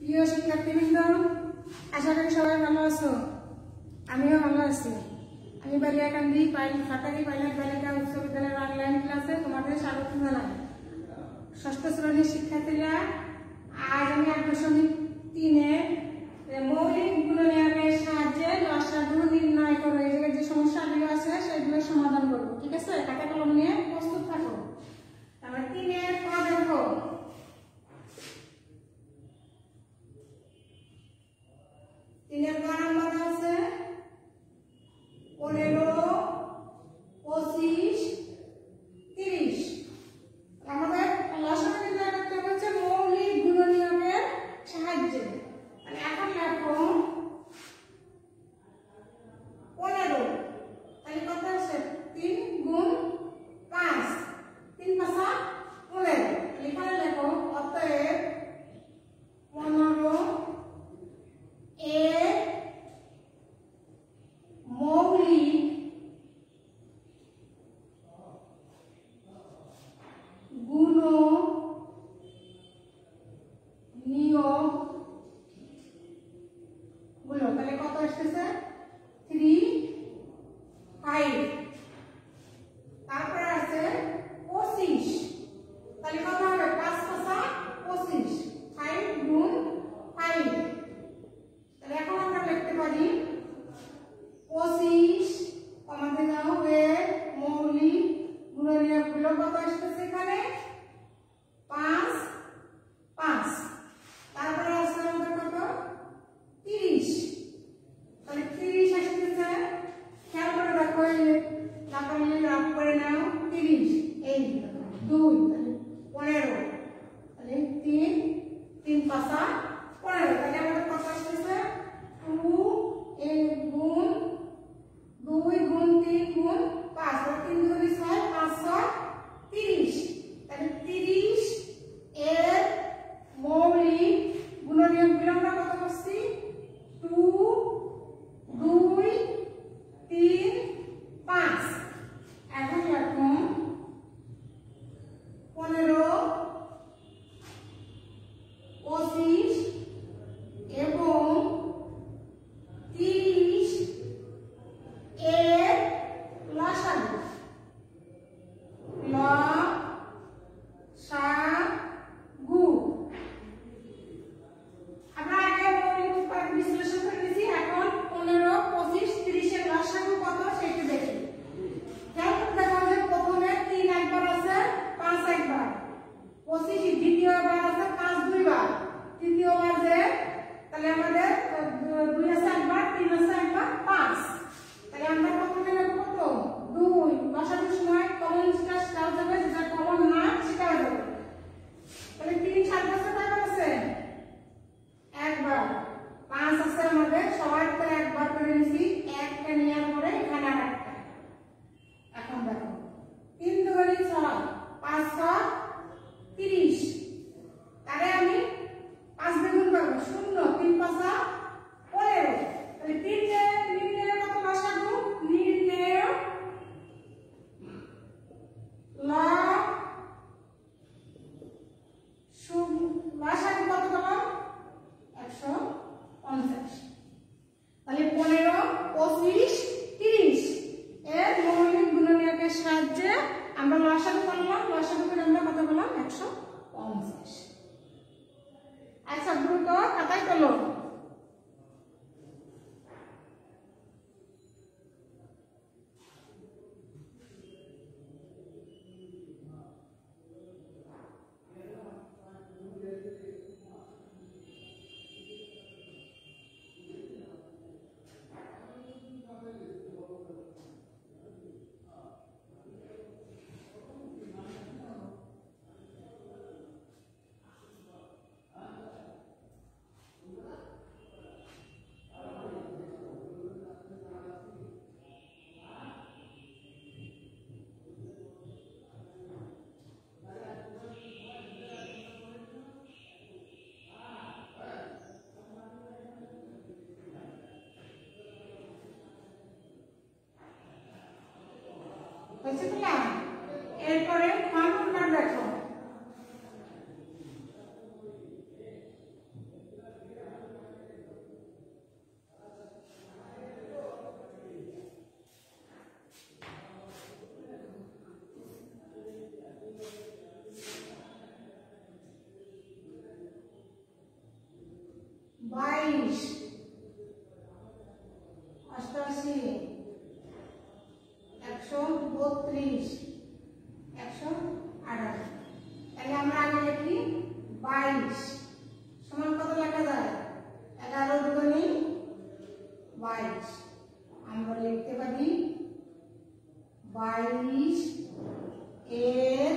প্রিয় শিক্ষার্থীবৃন্দ, আশা করি সবাই ভালো আছো। আমিও ভালো আছি। আমি বালিয়াকান্দি ফাটারি পাইলট বালিকা উচ্চ বিদ্যালয়ের অনলাইন ক্লাসে তোমাদের স্বাগত জানাই। ষষ্ঠ শ্রেণীর শিক্ষার্থীরা, আজ আমি দশমিক 3 মৌলিক গুণনীয়কের সাহায্যে লসাগু নির্ণয় করো এই যে সমস্যাগুলো আছে সেগুলো সমাধান করবো। ঠিক আছে, খাতা কলম নিয়ে প্রস্তুত থাকো। তারপর 3 ক দেখো। 3 ক নাম্বার আছে 15, 25, 30। আমাদের লসাগু নির্ণয় করতে হচ্ছে মৌলিক গুণনীয়কের সাহায্যে। তাহলে এখন লেখো 15। তাহলে কত আছে? 3 গুণ 5, 3 5 15। এখানে লেখো অতএব 15 এর মৌলিক গুণনীয়ক গুলো। তাহলে কত আসতেছে? 3, 5। তারপরে আছে 25। তাহলে কত হবে? 5 5 25, 5 গুণ 5। তাহলে এখন আমরা লিখতে পারি 25 আমাদের নাও এর মৌলিক গুণনীয়ক গুলো কত আসতেছে এখানে? 5 5। তারপরে আছে আমাদের কত? 30। তাহলে 30 আসতেছে। খেয়াল করে দেখো, এই লাগালে রাফ করে নাও। 30 এই 2, তাহলে 15। তাহলে 3 3 5 15। তাহলে আমাদের কত আসতেছে? 2 এর গুণ 2 গুণ 3 গুণ 5। তাহলে 3 গুণ 6 5 6 30। তাহলে 30 এর মৌলিক গুণনীয়ক গুলো আমরা কত করছি? 2 2 3 5। এখন লেখো 15, 25 এবং 30 এর লসাগু। লসাগু আমরা আগে মৌলিক উৎপাদক বিশ্লেষণ করে দিয়েছি। এখন 15, 25, 30 এর লসাগু কত সেটা দেখি। খেয়াল করে দেখো যে প্রথমে 3 একবার আছে, 5 একবার, 25 দ্বিতীয়বার আছে, 5 দুইবার, তৃতীয়বার যে তাহলে আমাদের 2 আছে একবার, 3 আছে একবার, 5। তাহলে আমরা প্রথমে লিখব কত? 2। লসাগুর সময় কমন যেটা সেটাও যাবে, যেটা কমন না সেটাও যাবে। তাহলে 3 7 আছে, কয়বার আছে? একবার। 5 আছে আমাদের, সবার তো একবার করে নিছি। একটা নেওয়ার পরে এখানে আরেকটা। এখন দেখো 3 2 6 5 6 30। তাহলে আমি 5 দ্বিগুণ করব 0, 3 5 15। তাহলে 3 নির্ণয় কত লসাগু? নির্ণয় লসাগু কত হলো? 150। তাহলে 15, 25, 30 এর মৌলিক গুণনীয়কের সাহায্যে আমরা লসাগু করলাম। লসাগু করে আমরা কত পেলাম? 150। আচ্ছা, দ্রুত খাতায় তোলো। এরপরে ফর্মুলা দেখো। 22, 88, 132, 118। তাহলে আমরা আগে লিখি 22 সমান কত লেখা যায়? 11 দুগুণে 22। আমরা লিখতে পারি 22 এর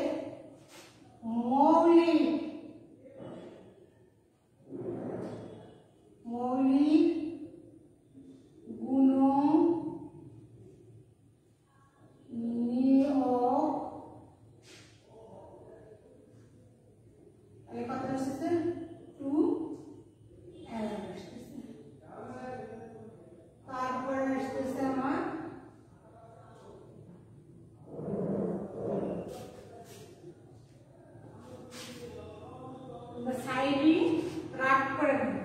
মৌলিক গুণ নিয়োগ তাহলে কত আসছে? 2 আসছে। তারপরে আসছে আমার সাইডে রাগ করে দেব।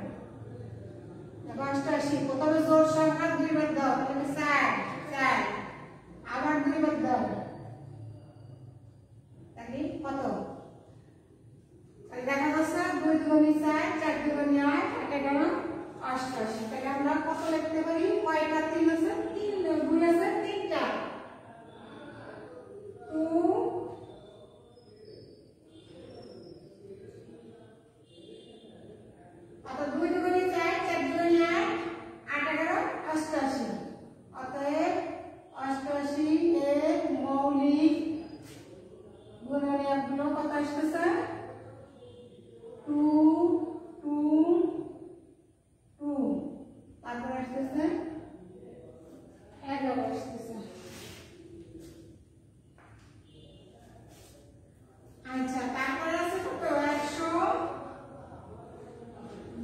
85 প্রথমে জোড় সংখ্যা 2 বার দাও, তাহলে 4 4 আবার 2 বার দাও, তাহলে কত? তাহলে দেখা যাচ্ছে 2 দুগুণে 4, 4 দুগুণে 8, 8 গেল 88। তাহলে আমরা কত লিখতে পারি? কয়টা 3 আছে? 3 2 আছে 3টা 2 অর্থাৎ 2 দুগুণে 4, 4 দুগুণে 8, 8 11 88। অতএব 88 এর মৌলিক গুণনীয়কগুলো কত আসতেছে? 2 2 2। তারপর আসতেছে 11 আসতেছে। আচ্ছা, তারপরে আছে কত?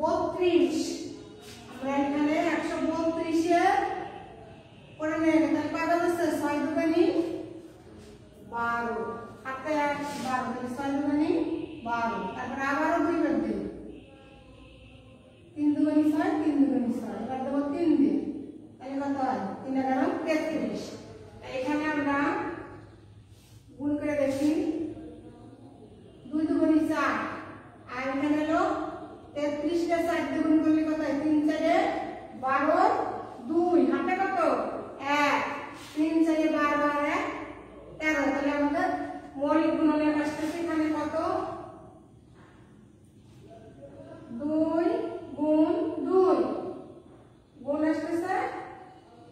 132। আমরা এখানে 132 এর করে নেব, তাহলে কত হচ্ছে? 6 দুগুণে 12, হাতে 12, তাহলে 6 দুগুণে 12। তারপর আবারও 2 বার দিই, 3 দুগুণে 6, 3 দুগুণে 6, এবার দেব 3 দিই, তাহলে কত হয়? 3 11 33। এখানে আমরা গুণ করে দেখি, 2 দুগুণে 4, আর এখানে হলো 33 কে 4 দিয়ে গুণ করলে কত হয়? 3 4 12, 2 হাতে কত? 1, 3 4 12 1 13। তাহলে আমাদের মৌলিক গুণনীয়ক আসতেছে এখানে কত? 2 গুণ 2 গুণ আসতেছে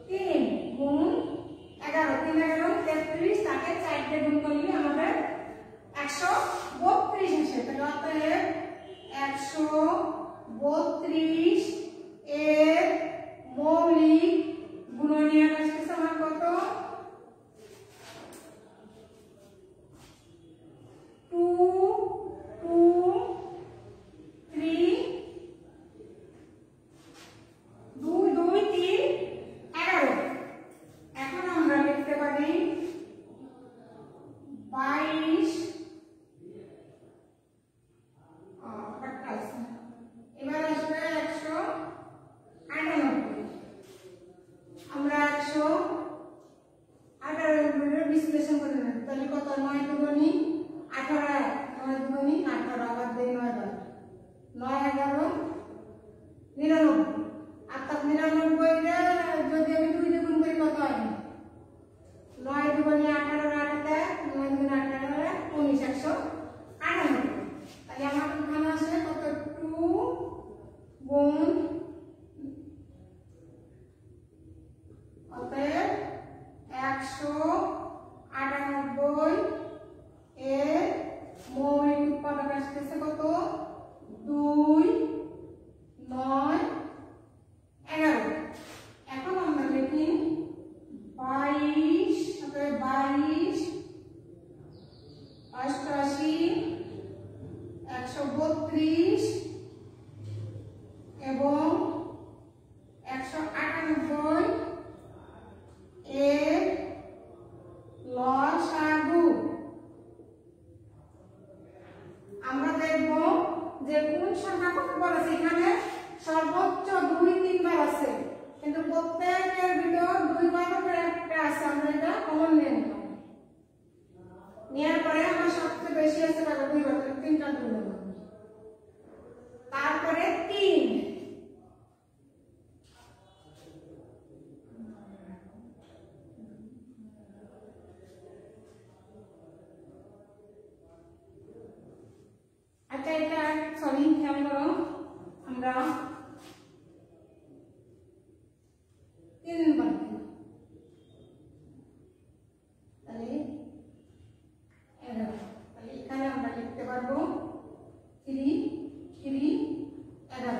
3 গুণ 11, 3 11 33, তাকে 4 দিয়ে গুণ করলে আমাদের 132 আসে। তাহলে অতএব 132 এর মৌলিক গুণনীয়ক আসতেছে আমার কত? 2 2 3 2 2 3 11। এখন আমরা লিখতে পারি 22। এবার আসবে 198। আমরা 198 বিশ্লেষণ করে নেব, তাহলে কত? 9 দুগুণে 18, 9 দুগুণে 18, আবার দেই 9 বার, 9 11 99। অর্থাৎ 99 রে যদি আমি 2 দিয়ে গুণ করি কত হয়? 9 দুগুণে 18, 8 9 দুগুণে 18 19, 198। তাহলে আমার এখানে আসলে কত? 2 গুণ, অতএব 198 এর মৌলিক উৎপাদক আসতেছে কত? 2 9 11। এখন আমরা লিখি 22, অতএব 22 88 132 এবং 198 এর লসাগু। আমরা দেখব যে কোন সংখ্যা কত বার আছে। এখানে সর্বোচ্চ 2 3 বার আছে, কিন্তু প্রত্যেকের ভিতর 2 বার করে একটা আছে। আমরা এটা কমন নিয়ে নেব, নেওয়ার পরে আমার সবচেয়ে বেশি আছে 2 বার, 3টা তুলে নেব। তারপরে 3 আমরা 3 বার তাহলে 11। তাহলে এখানে আমরা লিখতে পারবো 3 3 11।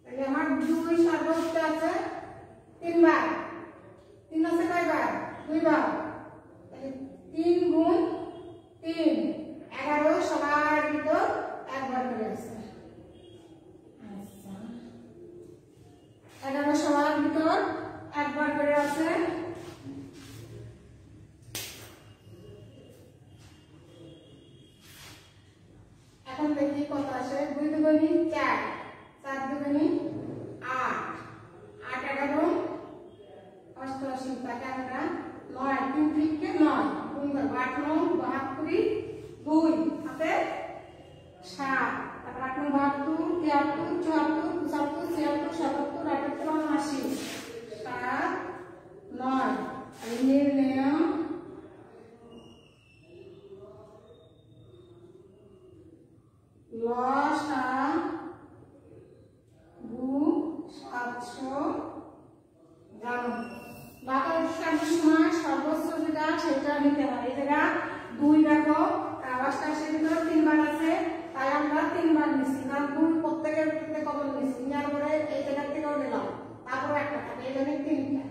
তাহলে আমার 2 সর্বোচ্চ আছে 3 বার, 3 আছে কয়বার? 2 বার। তাহলে 3 গুণ 3 11 সবার ভিতর একবার করে আছে। আচ্ছা 11 সবার ভিতর একবার করে আছে। এখন দেখি কত আসে। 2 দুগুণী 4, 4 দুগুণী 8, 8 11 88। তাকে আমরা 9 3 থেকে 9 গুণ করব। 8 9 72 2 হাতে 7। তারপর 8 9 72 73 74 75 76 77 88 7 9। আর নির্ণয় লসা গু 792। বাকি সময় সর্বোচ্চ যেটা সেটা নিতে হয়। এই জায়গা 2 দেখো 88 ভিতরে 3 বার আছে, তাই আমরা 3 বার নিচ্ছি। কারণ 2 প্রত্যেকের ক্ষেত্রে কত নিচ্ছি, নেওয়ার পরে এই জায়গা থেকেও নিলাম, তারপর একটা থাকে, এই জন্য 3টা।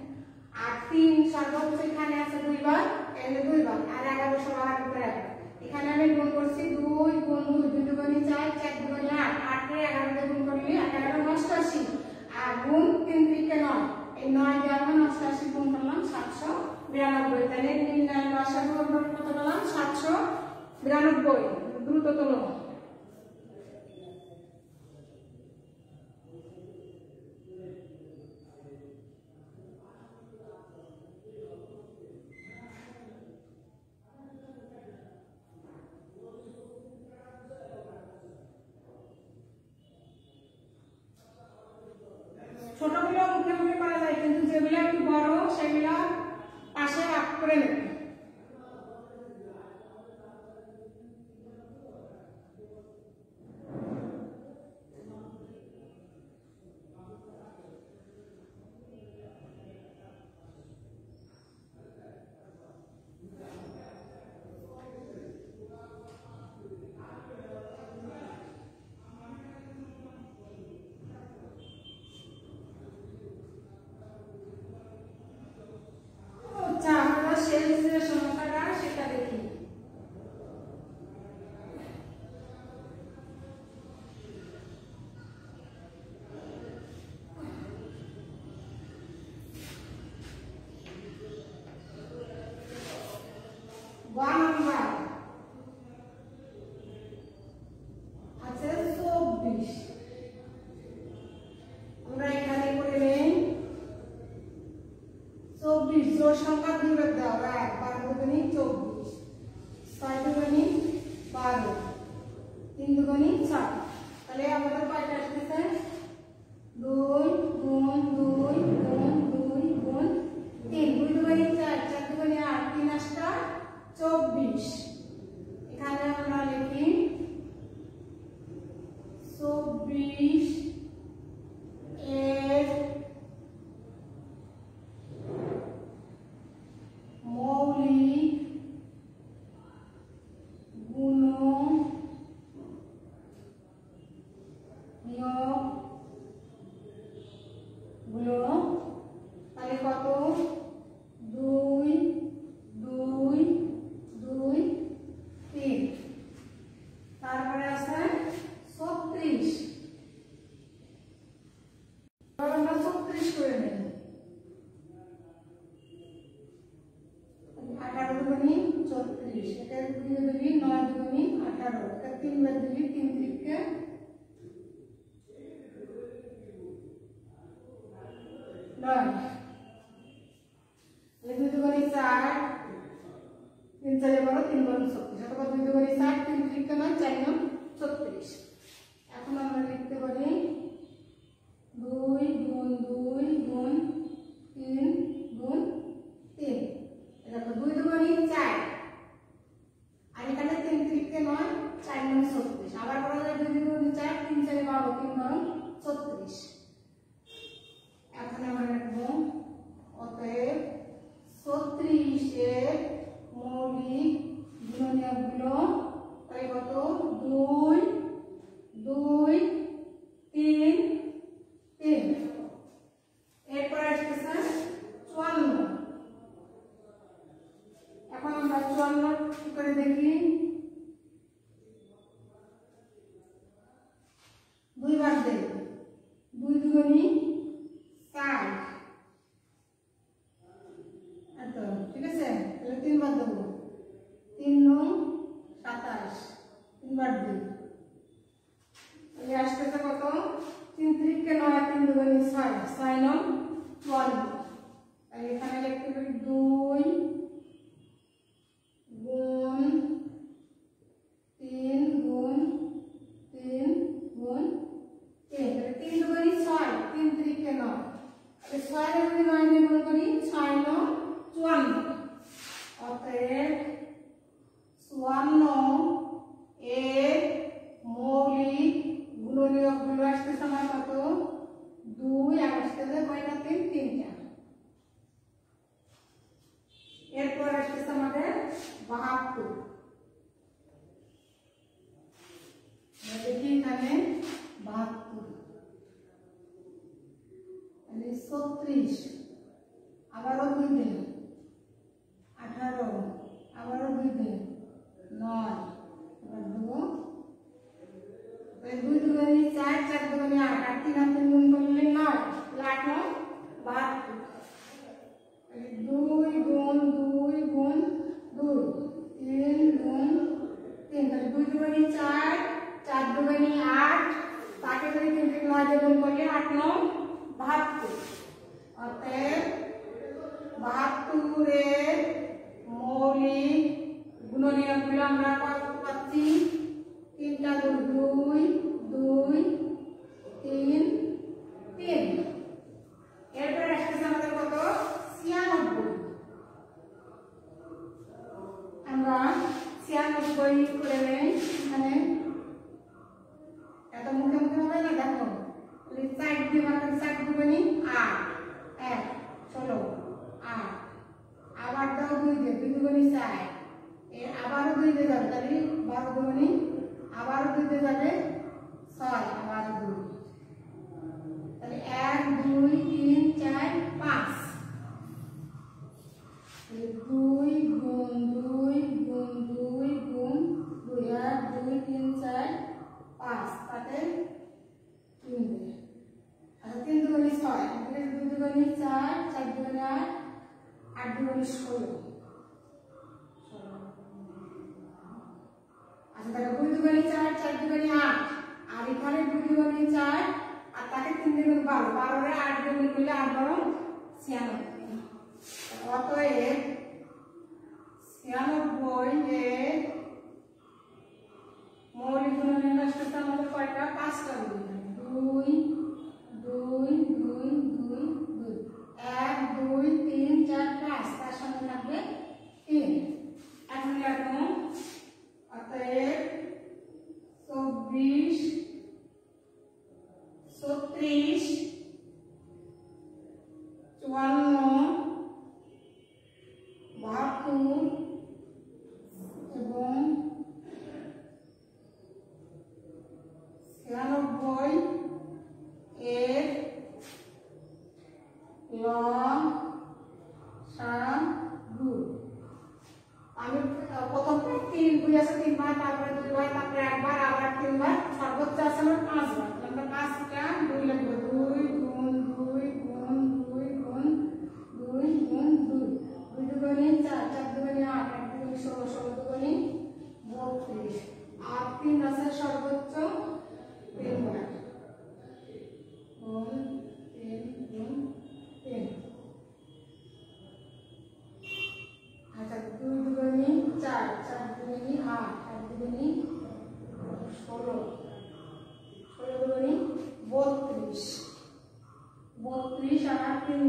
আর 3 সর্বোচ্চ এখানে আছে 2 বার, এখানে 2 বার, আর 11 সবার ভিতরে একটা। এখানে আমি গুণ করছি 2 গুণ 2 2 দুগুণী 4 4 দুগুণী 8 8 কে 11 দিয়ে গুণ করলে 11 88 আর গুণ 3 থেকে 9 এই 9 দিয়ে আমরা 88 গুণ করলাম 792। তাহলে নির্ণয় লসাগু আমরা কত পেলাম? 792। দ্রুত তোলো। ছোটগুলো মুখে মুখে করা যায়, কিন্তু যেগুলো একটু বড় সেগুলো পাশে আপ করে নেবে। আমরা এখানে করে নেই 24 জোড় সংখ্যা 2 বার দাও। 1 12 দুগুণী 24, 6 দুগুণী 12, 3 দুগুণী 6। তাহলে আমাদের কয়টা আসছে? 2 গুণ 2 গুণ 2 গুণ 3 2 দুগুণী 4 4 দুগুণী 8 3 8টা 24। এখানে আমরা লিখি 24 এর মৌলিক গুণ গুলো তাহলে কত? 2 2 2 3। তারপরে আছে 36। আমরা 36 করে নেই। 18 দুগুণী 34, এটা 2 দুগুণী 9 দুগুণী 18, এটা 3 বার দিলি 3 থেকে 9। 2 দুগুণী 4 3 4 12 3 12 36, এটা 2 দুগুণী 4 3 থেকে 9 4 9 36। এখন আমরা লিখতে পারি 2 গুণ 2 গুণ 3 গুণ 3। দেখো 2 দুগুণী 4 আর এখানে 3 থেকে 9 4 9 36। আবার বড় 3 বারং 36। এখন আমরা লিখব অতএব 36 এর মৌলিক গুণনীয়কগুলো তাই কত 2 2 3 3। এরপর আসছে 54। এখন আমরা 54 কি করে দেখি, 2 বার দেব, 2 দুগুণী 4, এতো ঠিক আছে। তাহলে 3 বার দেব, 3 9 27, 3 বার দিই, এই আসতেছে কত 3 3 9 3 দুগুণী 6, 6 9 12। তাহলে এখানে লিখতে পারি 2 গুণ 3 গুণ 3 গুণ 3, তাহলে 3 দুগুণী 6, 3 3 9, তাহলে 6 এর যদি 9 দিয়ে গুণ করি 6 9 54। অতএব 54 এর মৌলিক গুণনীয়কগুলো আসতেছে আমার কত 2 আর আসতেছে কয়টা 3 3টা। এরপর আসতেছে আমাদের 72। দেখি এখানে 72, তাহলে 36, আবারও 2 দিন 18, আবারও 2 দিন 9, এবার দেবো 2 দুগুণী 4, 4 দুগুণী 8, 8 3 আর 3 গুণ করলে 9, 8 9 72। 2 গুণ 2 গুণ 2, 3 গুণ 3, তাহলে 2 দুগুণী 4, 4 দুগুণী 8, তাকে যদি 3 থেকে 9 দিয়ে গুণ করলে 8 9 72। অতএব 72 এর মৌলিক গুণনীয়কগুলো আমরা পাচ্ছি 3টা 2 2 3 3। এরপর আসছে আমাদের কত 96। আমরা 96 করে নেই, এখানে এত মুখে মুখে হবে না, দেখো 4 দিয়ে ভাগ করে 4 দুগুণী 8, 1 16 8, আবার দাও 2 দিয়ে 2 দুগুণী 4, এর আবারও 2 দিয়ে যাবে, তাহলে 12 দুগুণী আবারও 2 দিয়ে যাবে 6, আবার 2, তাহলে 1 2 3 4 5, 2 গুণ 2 গুণ 2 গুণ 2, 1 2 3 4 5, তাতে 3 দিয়ে, আচ্ছা 3 দুগুণী 6, এখানে 2 দুগুণী 4, 4 দুগুণী 8, 8 দুগুণী 16। আচ্ছা তাহলে 2 দুগুণী 4, 4 দুগুণী 8, আর এখানে 2 দুগুণী 4 আর তাকে 3 দিয়ে গুণ 12, 12 এর 8 দিয়ে গুণ করলে 8 12 96। অতএব 96 এর মৌলিক গুণনীয়ক আসতেছে আমাদের কয়টা 5টা, 2 2 2 2 2, 1 2 3 4 5, তার সঙ্গে থাকবে 3। এখন লিখো অতএব 24 36 54 72 এবং 96 এর লসাগু। আমি প্রথম 3 2 আছে 3 বার, তারপরে 2 বার, তারপরে 1 বার, আবার 3 বার, সর্বোচ্চ আছে আমার 5 বার। আমরা 5টা 2 লিখব, 2 গুণ 2 গুণ 2 গুণ 2 গুণ 2, 2 দুগুণী 4, 4 দুগুণী 8, 8 দুগুণী 16, 16 দুগুণী 32, আর 3 আছে সর্বোচ্চ 3 বার, গুণ 3 গুণ 3। আচ্ছা 2 দুগুণী 4, 4 দুগুণী 8, 8 দুগুণী 16, 16 দুগুণী 32, 32 আর 3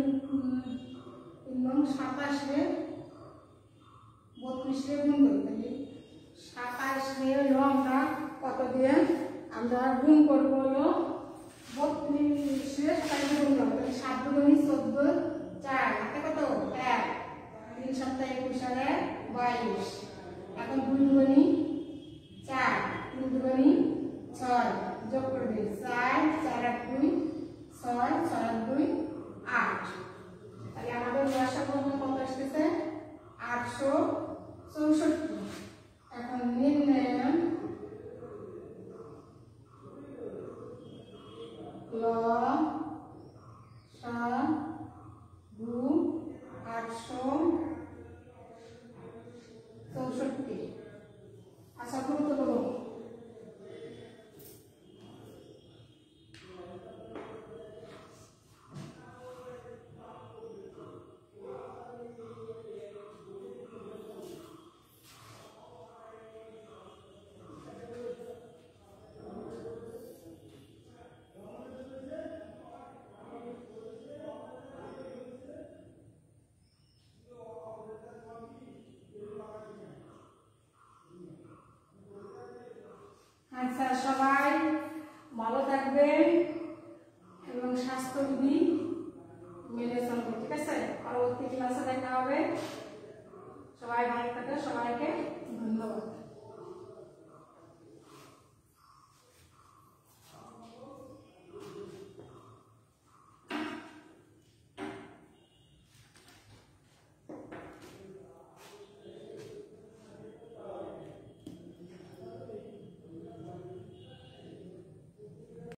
9 27 রে 32 রে গুণ করি, তাহলে 27 রে হলো আমরা কত দিয়ে আমরা গুণ করব হলো 32 7 দুগুণে 14 4 হাতে কত 1 3 সপ্তাহে 21 আর 22 এখন 2 দুগুণে 4 3 দুগুণে 6 যোগ করবে 4 4 আর 2 6 6 আর 2 8 তাহলে আমাদের লসাগু কত আসছে 864 এখন নির্ণয় লসাগু 864 আশা করব তো বলো আচ্ছা সবাই